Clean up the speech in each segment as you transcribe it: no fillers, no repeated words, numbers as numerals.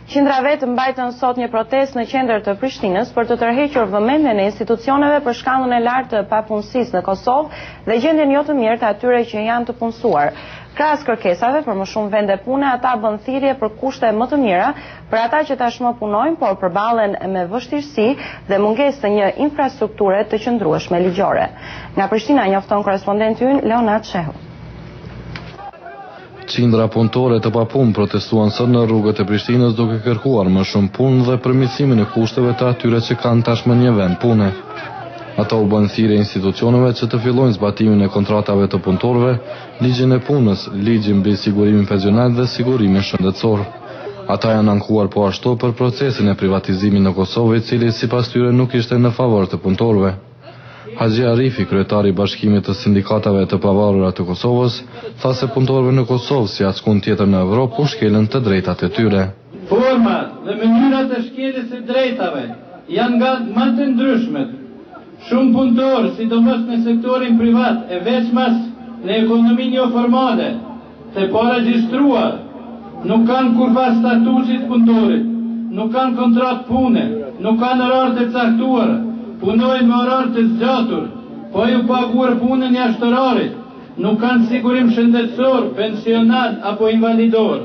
Qindra vetë mbajtën sot një protestë në qendër të Prishtinës për të tërhequr vëmendjen e institucioneve për shkallën e lartë të papunësisë në Kosovë dhe gjendjen jo të mirë të atyre që janë të punësuar. Krahas kërkesave për më shumë vende pune, ata bën thirrje për kushte më të mira për ata që tashmë punojnë, por përballen me vështirësi dhe mungesë të një infrastrukture të qëndrueshme ligjore. Nga Prishtina njofton korrespondenti ynë Leonard Shehu. Qindra punëtore të papunë protestuan sot në rrugët e Prishtinës duke kërkuar më shumë punë dhe përmirësimin e kushteve të atyre që kanë tashmë një vend pune. Ata u bën thirrje institucioneve që të fillojnë zbatimin e kontratave të punëtorëve, ligjin e punës, ligjin mbi sigurimin pensional dhe sigurimin shëndetësor. Ata janë ankuar po ashtu për procesin e privatizimit në Kosovë, i cili sipas tyre nuk ishte në favor të punëtorëve. Haxhi Arifi, kryetari i Bashkimit të Sindikatave të Pavarura të Kosovës, tha se punëtorëve në Kosovë si askund tjetër në Evropë u shkelën të drejtat e tyre. Format dhe mënyrat e shkeljes së drejtave janë nga më të ndryshmet. Shumë punëtorë, sidomos në sektorin privat e veçmas në ekonominë jo formale, të paregjistruar, nuk kanë kurrë statusit punëtorit, nuk kanë kontratë pune, nuk kanë orare të caktuara, punojnë me orare të zgjatur, po ju paguar punën jashtëorarit, nuk kanë sigurim shëndetësor, pensional apo invalidor,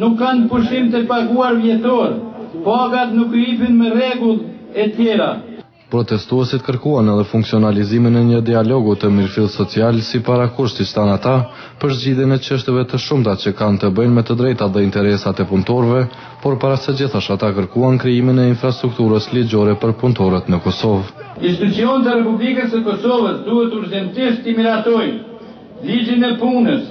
nuk kanë pushim të paguar vjetor, pagat nuk i jepin me rregull e tjera. Protestuesit kërkuan edhe funksionalizimin e një dialogu të mirëfill social si parakushti stan ata për zgjidhjen e çështjeve të shumta që kanë të bëjnë me të drejtat dhe interesat e punëtorëve, por para së gjithash ata kërkuan krijimin e infrastrukturës ligjore për punëtorët në Kosovë. Institucionet e Republikës së Kosovës duhet urgjentisht të miratojnë ligjin e punës,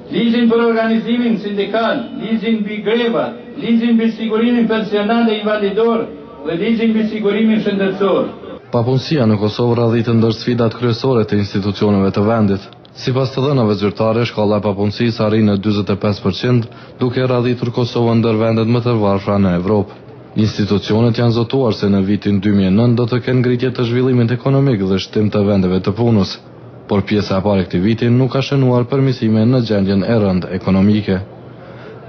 ligjin për organizimin sindikal, ligjin mbi greva, ligjin mbi sigurimin pensional e invalidor dhe ligjin mbi sigurimin shëndetësor. Papunësia në Kosovë radhit ndër sfidat kryesore të institucioneve të vendit. Sipas të dhënave zyrtare, shkalla e papunësisë arrin në 45%, duke radhitur Kosovën ndër vendet më të varfra në Evropë. Institucionet janë zotuar se në vitin 2009 do të kenë ngritje të zhvillimit ekonomik dhe shtim të vendeve të punës, por pjesa e parë e këtij viti nuk ka shënuar përmirësime në gjendjen e rëndë ekonomike.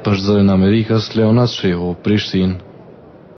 Për Zërin Amerikës, Leonard Shehu, Prishtinë.